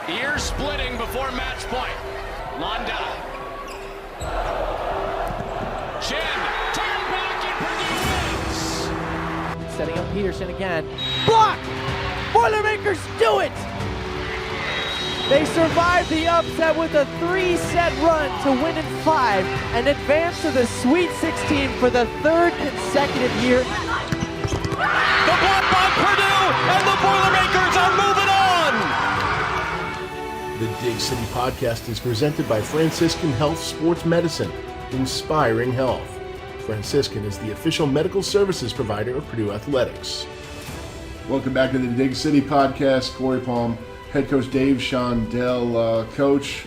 Ear splitting before match point. Londell. Chin. Turn back and Purdue wins. Setting up Peterson again. Block! Boilermakers do it! They survived the upset with a 3-set run to win in 5 and advance to the Sweet 16 for the 3rd consecutive year. The block by Purdue, and the Boilermakers are moving on! The Dig City podcast is presented by Franciscan Health Sports Medicine, inspiring health. Franciscan is the official medical services provider of Purdue Athletics. Welcome back to the Dig City podcast. Cory Palm, head coach Dave Shondell. Coach,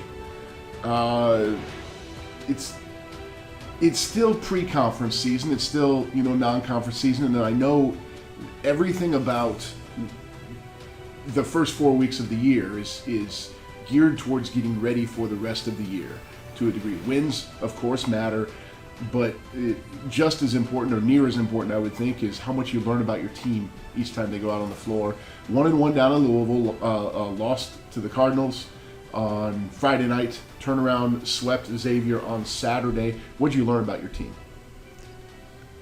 it's still pre-conference season. It's still, non-conference season, and I know everything about the first 4 weeks of the year is geared towards getting ready for the rest of the year to a degree. Wins, of course, matter, but just as important, or near as important, I would think, is how much you learn about your team each time they go out on the floor. 1-1 down in Louisville, lost to the Cardinals on Friday night. Turnaround, swept Xavier on Saturday. What did you learn about your team?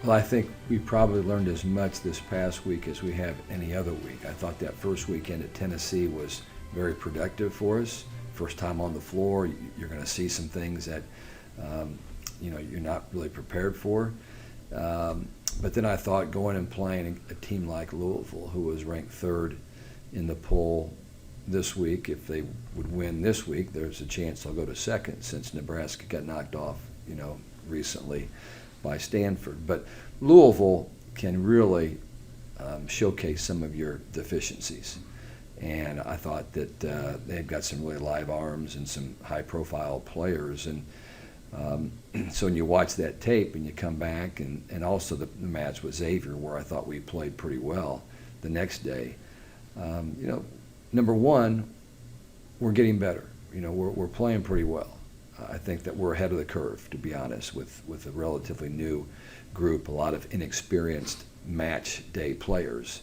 Well, I think we probably learned as much this past week as we have any other week. I thought that first weekend at Tennessee was very productive for us. First time on the floor, you're going to see some things that you're not really prepared for. But then I thought going and playing a team like Louisville, who was ranked 3rd in the poll this week, if they would win this week, there's a chance they'll go to 2nd, since Nebraska got knocked off, recently by Stanford. But Louisville can really showcase some of your deficiencies. And I thought that they've got some really live arms and some high-profile players. And so when you watch that tape and you come back, and also the match with Xavier, where I thought we played pretty well the next day, number one, we're getting better. We're playing pretty well. I think that we're ahead of the curve, to be honest, with a relatively new group, a lot of inexperienced match day players.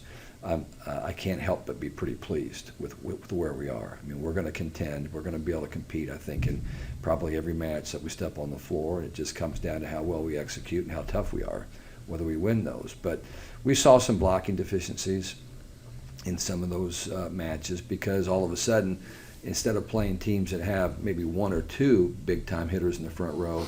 I can't help but be pretty pleased with where we are. I mean, we're going to contend. We're going to be able to compete, I think, in probably every match that we step on the floor. And it just comes down to how well we execute and how tough we are, whether we win those. But we saw some blocking deficiencies in some of those matches, because all of a sudden, instead of playing teams that have maybe 1 or 2 big-time hitters in the front row,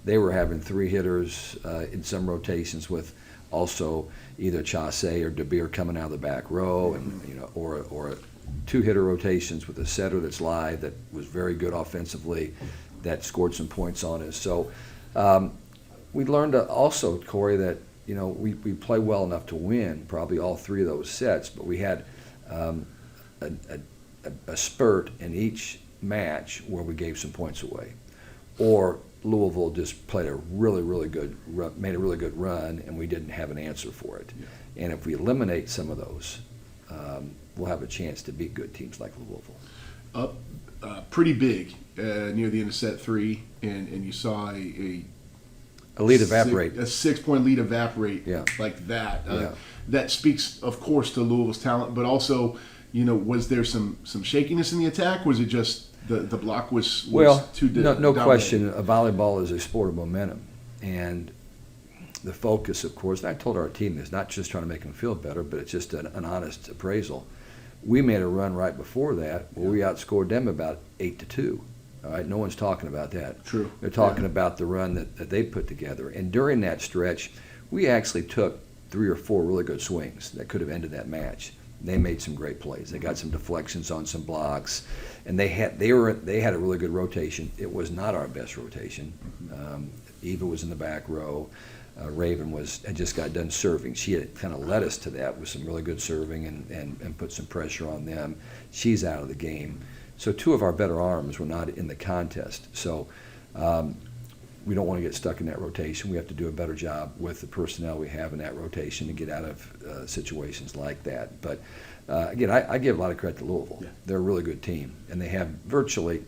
they were having 3 hitters in some rotations, with also either Chaussee or DeBeer coming out of the back row, and or 2-hitter rotations with a setter that's live, that was very good offensively, that scored some points on us. So we learned also, Cory, that we play well enough to win probably all 3 of those sets, but we had a spurt in each match where we gave some points away, or Louisville just played a really, really good made a really good run, and we didn't have an answer for it. Yeah. And if we eliminate some of those, we'll have a chance to beat good teams like Louisville. Up pretty big near the end of set 3, and you saw a lead evaporate. A 6-point lead evaporate like that. That speaks, of course, to Louisville's talent, but also, was there some shakiness in the attack? Was it just the block was too no question. Volleyball is a sport of momentum, and the focus, of course, and I told our team this, not just trying to make them feel better, but it's just an honest appraisal. We made a run right before that where we outscored them about 8-2. All right, no one's talking about that. True. They're talking about the run that they put together. And during that stretch, we actually took 3 or 4 really good swings that could have ended that match. They made some great plays. They got some deflections on some blocks, and they had a really good rotation. It was not our best rotation. Eva was in the back row. Raven had just got done serving. She had kind of led us to that with some really good serving and put some pressure on them. She's out of the game. So 2 of our better arms were not in the contest. So we don't want to get stuck in that rotation. We have to do a better job with the personnel we have in that rotation to get out of situations like that. But again, I give a lot of credit to Louisville. Yeah. They're a really good team, and they have virtually,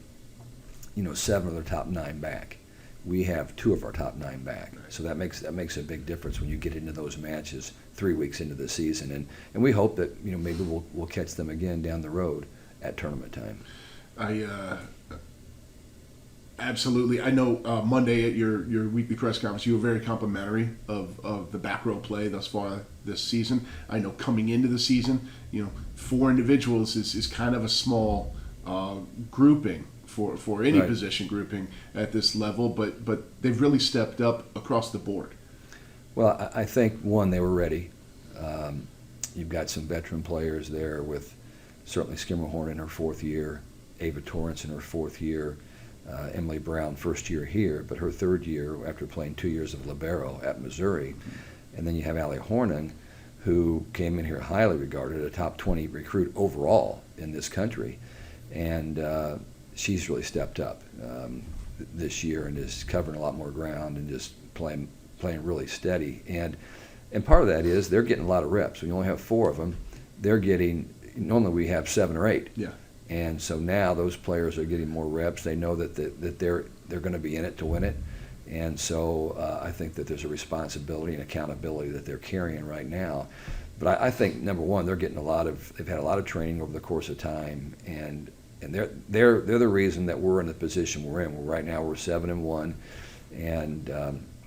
7 of their top 9 back. We have 2 of our top 9 back. Right. So that makes a big difference when you get into those matches 3 weeks into the season, and we hope that maybe we'll catch them again down the road at tournament time. Absolutely. I know Monday at your weekly press conference, you were very complimentary of the back row play thus far this season. I know coming into the season, 4 individuals is kind of a small grouping for any Right. position grouping at this level, but they've really stepped up across the board. Well, I think, one, they were ready. You've got some veteran players there with certainly Skimmerhorn in her 4th year, Ava Torrance in her 4th year, Emily Brown, 1st year here, but her 3rd year after playing 2 years of libero at Missouri. And then you have Allie Hornan, who came in here highly regarded, a top 20 recruit overall in this country. And she's really stepped up this year and is covering a lot more ground and just playing really steady. And part of that is they're getting a lot of reps. We only have 4 of them. They're getting, normally we have 7 or 8. Yeah. And so now those players are getting more reps. They know that they're going to be in it to win it. And so I think that there's a responsibility and accountability that they're carrying right now. But I think, number one, they're getting they've had a lot of training over the course of time, and they're the reason that we're in the position we're in. Right now we're 7-1, and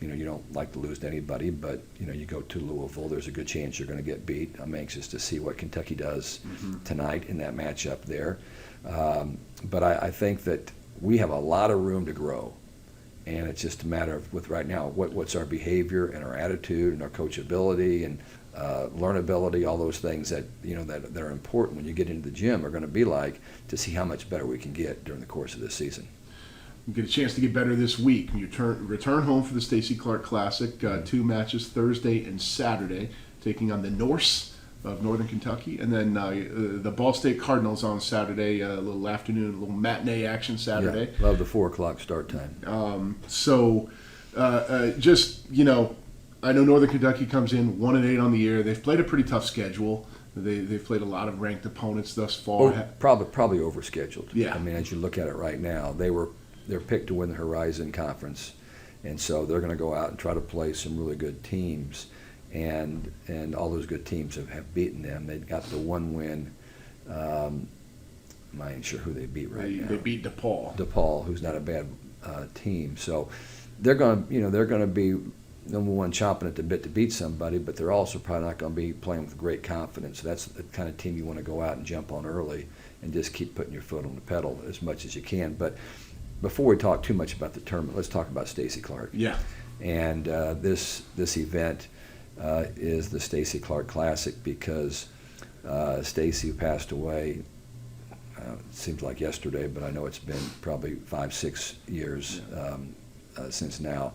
you don't like to lose to anybody, but you go to Louisville, there's a good chance you're going to get beat. I'm anxious to see what Kentucky does tonight in that matchup there. But I think that we have a lot of room to grow, and it's just a matter of, with right now, what's our behavior and our attitude and our coachability and learnability, all those things that that are important when you get into the gym are going to be like, to see how much better we can get during the course of this season. You get a chance to get better this week. You return home for the Stacy Clark Classic. 2 matches Thursday and Saturday, taking on the Norse of Northern Kentucky, and then the Ball State Cardinals on Saturday. A little afternoon, a little matinee action Saturday. Yeah, love the 4 o'clock start time. I know Northern Kentucky comes in 1-8 on the year. They've played a pretty tough schedule. They've played a lot of ranked opponents thus far. Probably overscheduled. Yeah. I mean, as you look at it right now, they're picked to win the Horizon Conference, and so they're going to go out and try to play some really good teams, and all those good teams have beaten them. They've got the one win. I'm not even sure who they beat now. They beat DePaul, who's not a bad team. So they're going to be number one, chomping at the bit to beat somebody, but they're also probably not going to be playing with great confidence. So that's the kind of team you want to go out and jump on early and just keep putting your foot on the pedal as much as you can. But before we talk too much about the tournament, let's talk about Stacy Clark. Yeah. And this event is the Stacy Clark Classic because Stacy passed away. It seems like yesterday, but I know it's been probably 5-6 years since now.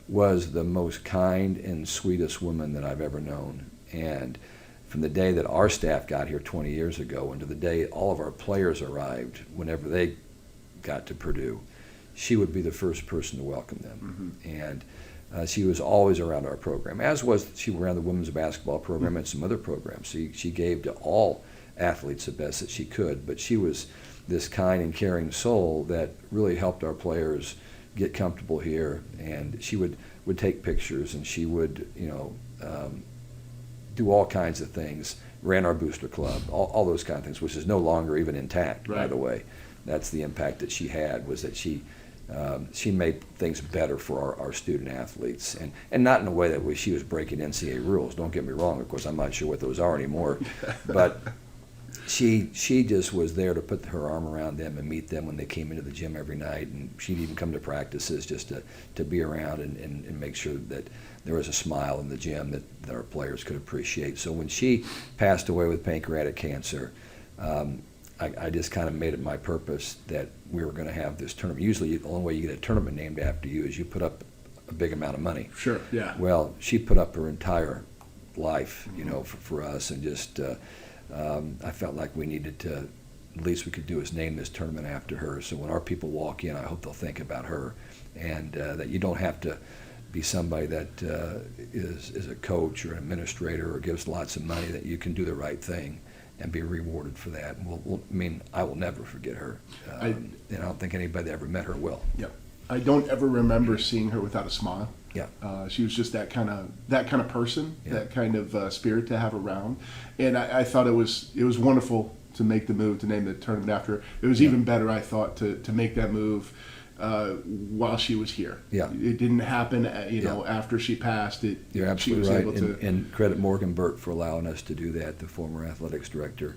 Was the most kind and sweetest woman that I've ever known. And from the day that our staff got here 20 years ago and to the day all of our players arrived, whenever they got to Purdue, she would be the first person to welcome them. And she was always around our program, as was she around the women's basketball program and some other programs. She gave to all athletes the best that she could, but she was this kind and caring soul that really helped our players get comfortable here. And she would take pictures, and she would do all kinds of things, ran our booster club, all those kind of things, which is no longer even intact, by the way. That's the impact that she had, was that she made things better for our student athletes, and not in a way that she was breaking NCAA rules. Don't get me wrong. Of course, I'm not sure what those are anymore, but she just was there to put her arm around them and meet them when they came into the gym every night, and she'd even come to practices just to be around and make sure that there was a smile in the gym that our players could appreciate. So when she passed away with pancreatic cancer, I just kind of made it my purpose that we were going to have this tournament. Usually the only way you get a tournament named after you is you put up a big amount of money. Sure, yeah. Well, she put up her entire life, for us, and just I felt like we needed to, at least we could do is name this tournament after her. So when our people walk in, I hope they'll think about her, and that you don't have to be somebody that is a coach or an administrator or gives lots of money, that you can do the right thing and be rewarded for that. And I will never forget her. And I don't think anybody that ever met her will. Yep. I don't ever remember seeing her without a smile. Yeah. She was just that kind of person, Yeah. that kind of spirit to have around, and I thought it was wonderful to make the move to name the tournament after her. It was even better, I thought, to make that move while she was here. Yeah. It didn't happen, after she passed. You're she was absolutely right. able to. And credit Morgan Burt for allowing us to do that, the former athletics director.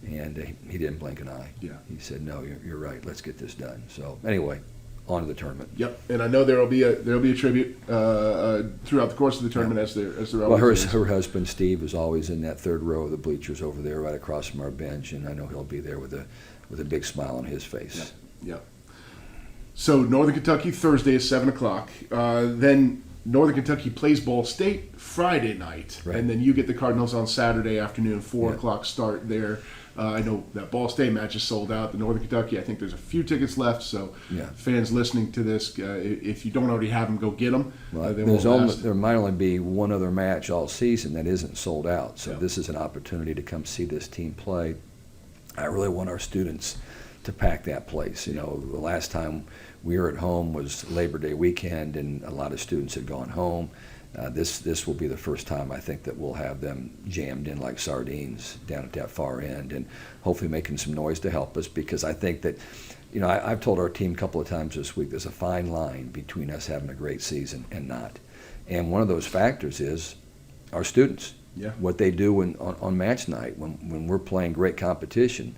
And he didn't blink an eye. Yeah. He said, "No, you're right. Let's get this done." So anyway, on to the tournament. Yep, and I know there'll be a tribute throughout the course of the tournament as there Well, always is. her husband Steve was always in that third row of the bleachers over there, right across from our bench, and I know he'll be there with a big smile on his face. Yep. So Northern Kentucky Thursday is 7:00. Then Northern Kentucky plays Ball State Friday night, Right. and then you get the Cardinals on Saturday afternoon, 4:00 start there. I know that Ball State match is sold out. The Northern Kentucky, I think there's a few tickets left. So fans listening to this, if you don't already have them, go get them. Well, They won't last. there might only be one other match all season that isn't sold out. So this is an opportunity to come see this team play. I really want our students to pack that place. The last time we were at home was Labor Day weekend, and a lot of students had gone home. This will be the first time, I think, that we'll have them jammed in like sardines down at that far end, and hopefully making some noise to help us, because I think that, I've told our team a couple of times this week, there's a fine line between us having a great season and not. And one of those factors is our students, what they do on match night when we're playing great competition,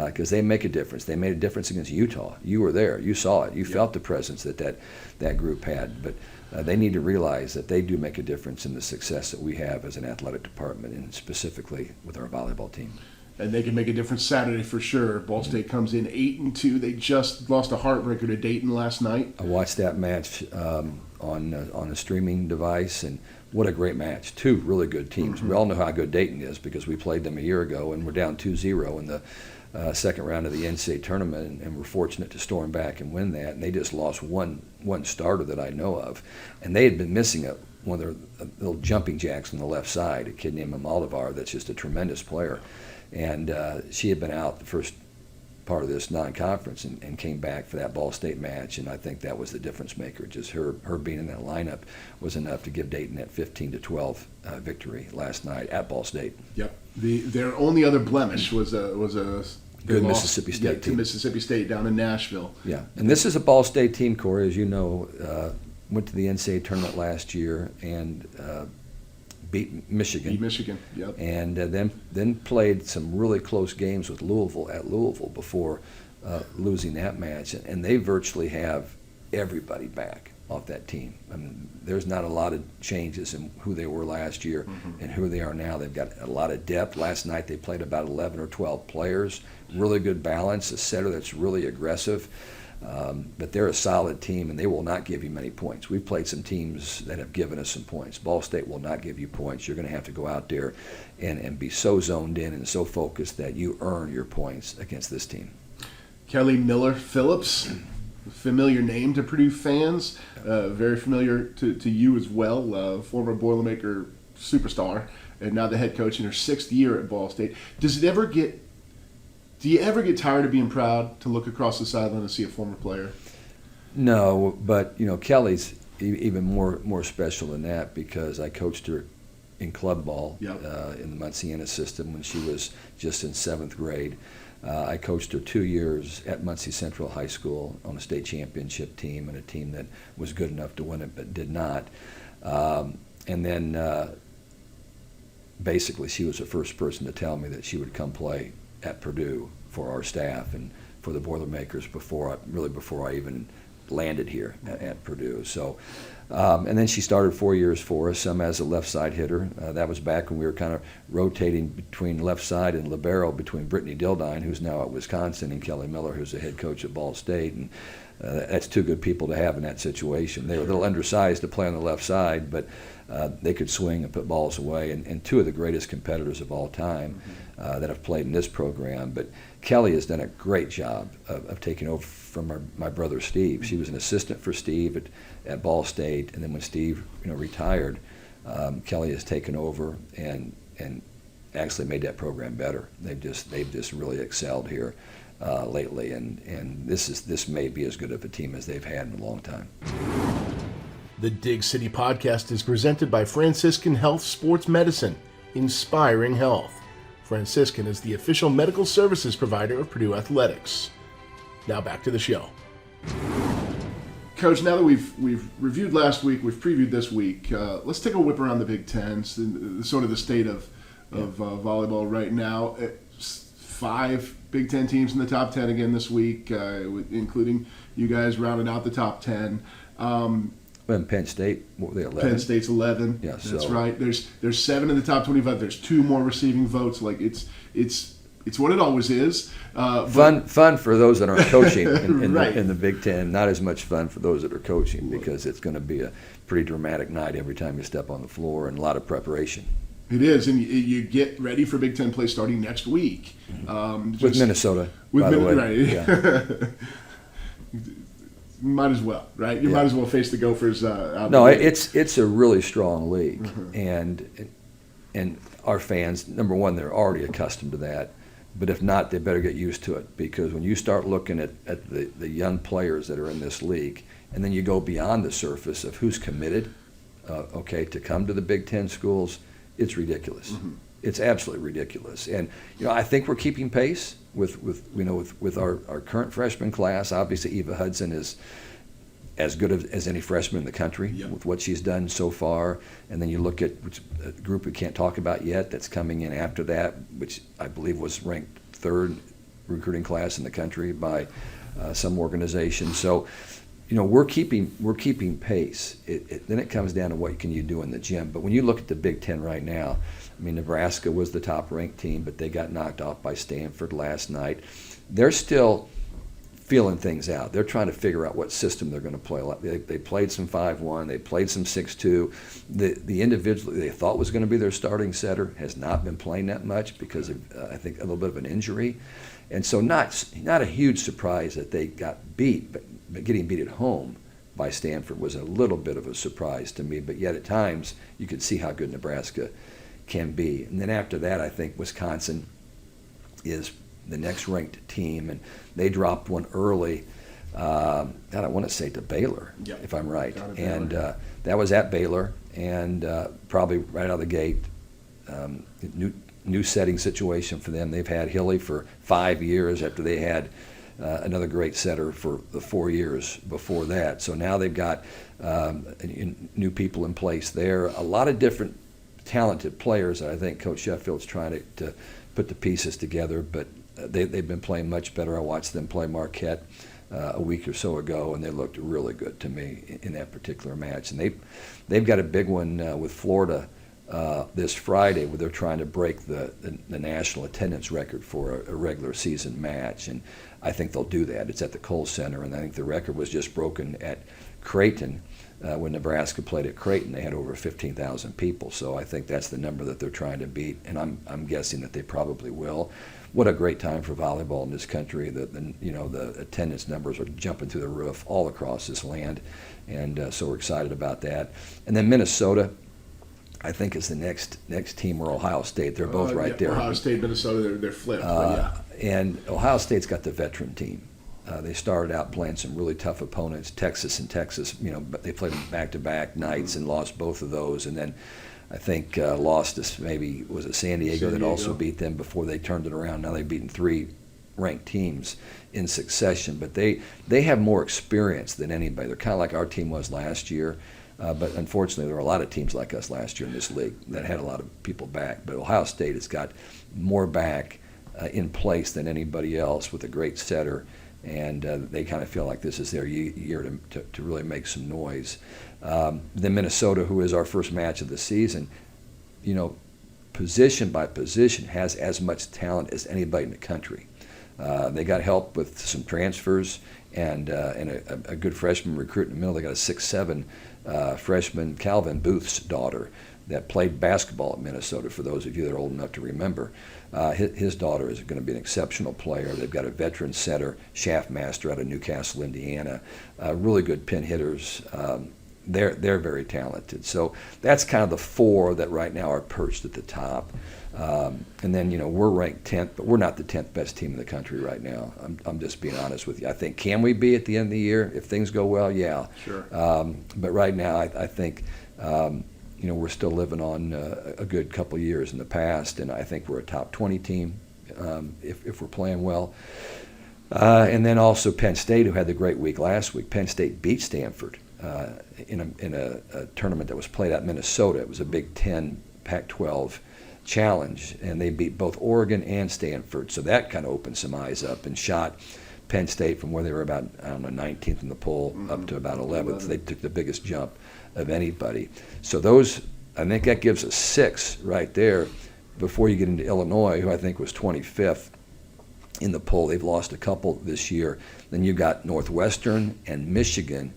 because they make a difference. They made a difference against Utah. You were there. You saw it. You felt the presence that group had. But they need to realize that they do make a difference in the success that we have as an athletic department, and specifically with our volleyball team. And they can make a difference Saturday for sure. Ball State comes in 8-2. They just lost a heartbreaker to Dayton last night. I watched that match on a streaming device, and what a great match. Two really good teams. We all know how good Dayton is because we played them a year ago, and we're down 2-0 in the second round of the NCAA tournament, and we're fortunate to storm back and win that. And they just lost one starter that I know of, and they had been missing one of their little jumping jacks on the left side, a kid named Maldivar that's just a tremendous player. And she had been out the first part of this non-conference and came back for that Ball State match, and I think that was the difference maker. Just her being in that lineup was enough to give Dayton that 15-12 victory last night at Ball State. Yep. Their only other blemish was a good Mississippi State team. To Mississippi State down in Nashville. Yeah, and this is a Ball State team, Cory, as you know, went to the NCAA tournament last year and beat Michigan. Yep. And then played some really close games with Louisville at Louisville before losing that match. And they virtually have everybody back off that team. I mean, there's not a lot of changes in who they were last year and who they are now. They've got a lot of depth. Last night they played about 11 or 12 players. Really good balance, a setter that's really aggressive. But they're a solid team, and they will not give you many points. We've played some teams that have given us some points. Ball State will not give you points. You're going to have to go out there and be so zoned in and so focused that you earn your points against this team. Kelly Miller Phillips, familiar name to Purdue fans, very familiar to you as well, former Boilermaker superstar, and now the head coach in her 6th year at Ball State. Do you ever get tired of being proud to look across the sideline and see a former player? No, but Kelly's even more special than that, because I coached her in club ball in the Muncie system when she was just in 7th grade. I coached her 2 years at Muncie Central High School on a state championship team, and a team that was good enough to win it but did not. And then basically she was the first person to tell me that she would come play at Purdue for our staff and for the Boilermakers before I even landed here at Purdue. So, and then she started 4 years for us, some as a left side hitter. That was back when we were kind of rotating between left side and libero between Brittany Dildine, who's now at Wisconsin, and Kelly Miller, who's the head coach at Ball State. And that's two good people to have in that situation. They were a little undersized to play on the left side, but they could swing and put balls away, and two of the greatest competitors of all time that have played in this program. But Kelly has done a great job of taking over from my brother Steve. She was an assistant for Steve at Ball State, and then when Steve retired, Kelly has taken over and actually made that program better. They've just really excelled here lately, and this may be as good of a team as they've had in a long time. The Dig City podcast is presented by Franciscan Health Sports Medicine, inspiring health. Franciscan is the official medical services provider of Purdue Athletics. Now back to the show. Coach, now that we've reviewed last week, we've previewed this week, let's take a whip around the Big Ten, sort of the state of volleyball right now. 5 Big Ten teams in the top 10 again this week, including you guys rounding out the top 10. And Penn State, what were they, 11? Penn State's 11. Yeah, that's right. There's 7 in the top 25. There's 2 more receiving votes. Like it's what it always is. Fun for those that aren't coaching in right. the Big Ten. Not as much fun for those that are coaching, because it's going to be a pretty dramatic night every time you step on the floor, and a lot of preparation. It is, and you get ready for Big Ten play starting next week. With Minnesota, by the way. Right. Yeah. Might as well, right? You might as well face the Gophers out. No, it's a really strong league, and our fans, number one, they're already accustomed to that. But if not, they better get used to it, because when you start looking at the young players that are in this league, and then you go beyond the surface of who's committed, to come to the Big Ten schools, it's ridiculous. It's absolutely ridiculous. And I think we're keeping pace with our current freshman class. Obviously, Eva Hudson is as good as any freshman in the country with what she's done so far. And then you look at a group we can't talk about yet that's coming in after that, which I believe was ranked 3rd recruiting class in the country by some organization. So, we're keeping pace. Then it comes down to what can you do in the gym. But when you look at the Big Ten right now, I mean, Nebraska was the top-ranked team, but they got knocked off by Stanford last night. They're still feeling things out. They're trying to figure out what system they're going to play. They played some 5-1. They played some 6-2. The individual they thought was going to be their starting setter has not been playing that much because of, I think, a little bit of an injury. And so not a huge surprise that they got beat, but getting beat at home by Stanford was a little bit of a surprise to me. But yet at times you could see how good Nebraska can be. And then after that, I think Wisconsin is the next ranked team, and they dropped one early. I want to say to Baylor, if I'm right. And that was at Baylor, and probably right out of the gate, new setting situation for them. They've had Hilly for 5 years after they had another great setter for the 4 years before that. So now they've got new people in place there. A lot of different talented players that I think Coach Sheffield's trying to put the pieces together, but they've been playing much better. I watched them play Marquette a week or so ago, and they looked really good to me in that particular match. And they've got a big one with Florida this Friday, where they're trying to break the national attendance record for a regular season match, and I think they'll do that. It's at the Kohl Center, and I think the record was just broken at Creighton. When Nebraska played at Creighton, they had over 15,000 people. So I think that's the number that they're trying to beat, and I'm guessing that they probably will. What a great time for volleyball in this country. The attendance numbers are jumping through the roof all across this land, and so we're excited about that. And then Minnesota, I think, is the next team, or Ohio State. They're both right there. Ohio State, Minnesota, they're flipped. And Ohio State's got the veteran team. They started out playing some really tough opponents, Texas, but they played them back-to-back nights and lost both of those. And then I think lost to maybe, was it San Diego that also beat them before they turned it around. Now they've beaten 3 ranked teams in succession. But they have more experience than anybody. They're kind of like our team was last year. But unfortunately, there were a lot of teams like us last year in this league that had a lot of people back. But Ohio State has got more back in place than anybody else, with a great setter. And they kind of feel like this is their year to really make some noise. Then Minnesota, who is our first match of the season, position by position has as much talent as anybody in the country. They got help with some transfers and a good freshman recruit in the middle. They got a 6'7" freshman, Calvin Booth's daughter, that played basketball at Minnesota, for those of you that are old enough to remember. His daughter is going to be an exceptional player. They've got a veteran setter, Shaftmaster, out of Newcastle, Indiana. Really good pin hitters. They're very talented. So that's kind of the 4 that right now are perched at the top. And then, we're ranked 10th, but we're not the 10th best team in the country right now. I'm just being honest with you. I think, can we be at the end of the year if things go well? Yeah. Sure. But right now, I think we're still living on a good couple of years in the past, and I think we're a top 20 team if we're playing well. And then also Penn State, who had the great week last week. Penn State beat Stanford in a tournament that was played at Minnesota. It was a Big Ten Pac-12 challenge, and they beat both Oregon and Stanford. So that kind of opened some eyes up and shot Penn State from where they were about, 19th in the poll up to about 11th. They took the biggest jump of anybody. So I think that gives us 6 right there before you get into Illinois, who I think was 25th in the poll. They've lost a couple this year. Then you got Northwestern and Michigan.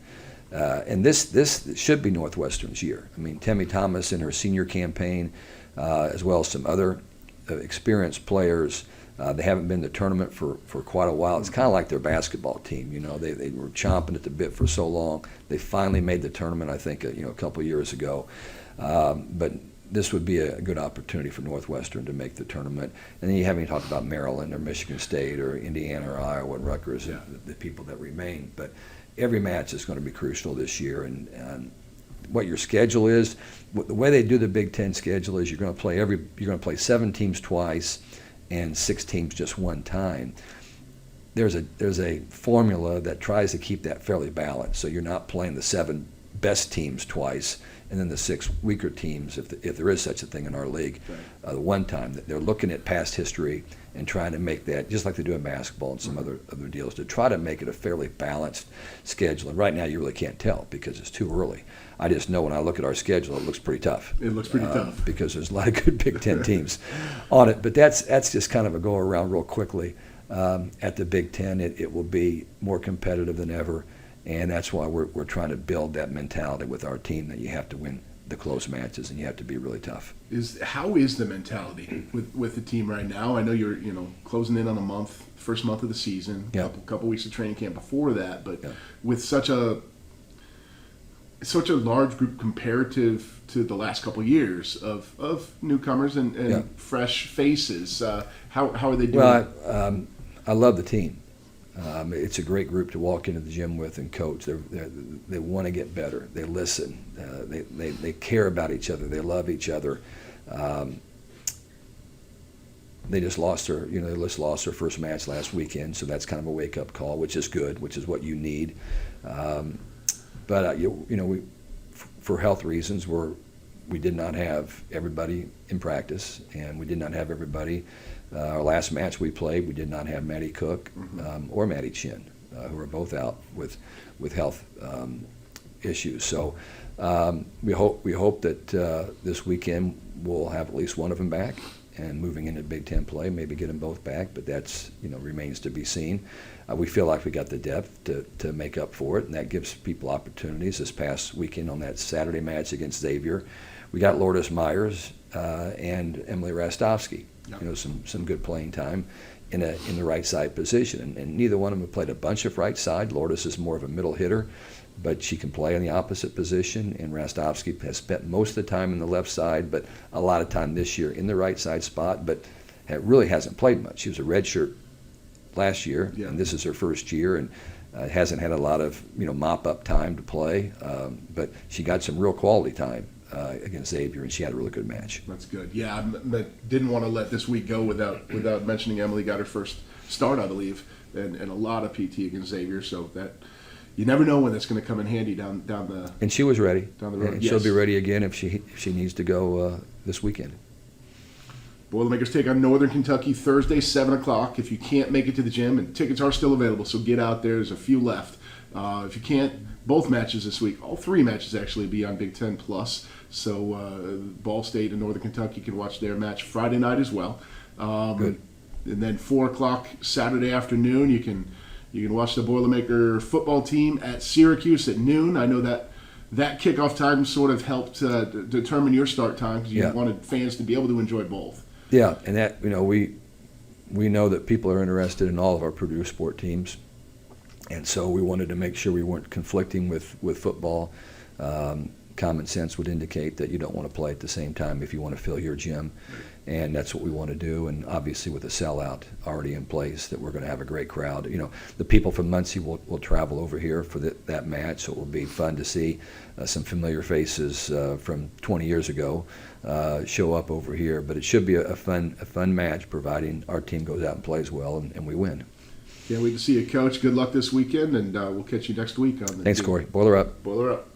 And this should be Northwestern's year. I mean, Tammy Thomas in her senior campaign, as well as some other experienced players. They haven't been to the tournament for quite a while. It's kind of like their basketball team. They were chomping at the bit for so long. They finally made the tournament, I think, a couple of years ago. But this would be a good opportunity for Northwestern to make the tournament. And then you haven't even talked about Maryland or Michigan State or Indiana or Iowa and Rutgers, the people that remain. But every match is going to be crucial this year. And what your schedule is, the way they do the Big Ten schedule is you're going to play 7 teams twice and 6 teams just one time. There's a formula that tries to keep that fairly balanced. So you're not playing the 7 best teams twice and then the 6 weaker teams, if there is such a thing in our league, the one time. That they're looking at past history and trying to make that, just like they do in basketball and some other deals, to try to make it a fairly balanced schedule. And right now you really can't tell because it's too early. I just know when I look at our schedule, it looks pretty tough. It looks pretty tough. Because there's a lot of good Big Ten teams on it. But that's just kind of a go-around real quickly. At the Big Ten, it will be more competitive than ever. And that's why we're trying to build that mentality with our team, that you have to win the close matches and you have to be really tough. How is the mentality with the team right now? I know you're closing in on first month of the season, couple weeks of training camp before that, but with such a large group comparative to the last couple of years of newcomers and fresh faces, how are they doing? Well, I love the team. It's a great group to walk into the gym with and coach. They want to get better. They listen. They care about each other. They love each other. They just lost their first match last weekend, so that's kind of a wake-up call, which is good, which is what you need. But for health reasons, we did not have everybody in practice, and we did not have everybody. Our last match we played, we did not have Maddie Cook or Maddie Chin, who are both out with health issues. So we hope that this weekend we'll have at least one of them back, and moving into Big Ten play, maybe get them both back. But that's remains to be seen. We feel like we got the depth to make up for it, and that gives people opportunities. This past weekend on that Saturday match against Xavier, we got Lourdes Myers and Emily Rastovsky. Some good playing time in the right side position, and neither one of them have played a bunch of right side. Lourdes is more of a middle hitter, but she can play in the opposite position, and Rastovsky has spent most of the time in the left side, but a lot of time this year in the right side spot, but really hasn't played much. She was a redshirt last year, and this is her first year, and hasn't had a lot of mop-up time to play, but she got some real quality time against Xavier, and she had a really good match. That's good. Yeah, I didn't want to let this week go without mentioning Emily got her first start, I believe, and a lot of PT against Xavier. So that you never know when that's going to come in handy down the. And she was ready. Down the road. And she'll be ready again if she needs to go this weekend. Boilermakers take on Northern Kentucky Thursday, 7 o'clock. If you can't make it to the gym, and tickets are still available, so get out there. There's a few left. If you can't, both matches this week, all 3 matches actually, be on Big Ten Plus. So Ball State and Northern Kentucky can watch their match Friday night as well. Good. And then 4 o'clock Saturday afternoon, you can watch the Boilermaker football team at Syracuse at noon. I know that kickoff time sort of helped determine your start time because you wanted fans to be able to enjoy both. Yeah, and that we know that people are interested in all of our Purdue sport teams, and so we wanted to make sure we weren't conflicting with football. common sense would indicate that you don't want to play at the same time if you want to fill your gym. And that's what we want to do. And obviously with a sellout already in place, that we're going to have a great crowd. You know, the people from Muncie will travel over here for that match, so it will be fun to see some familiar faces from 20 years ago show up over here. But it should be a fun match, providing our team goes out and plays well and we win. Can't wait to see you, Coach. Good luck this weekend, and we'll catch you next week on the Thanks, Cory. Boiler up. Boiler up.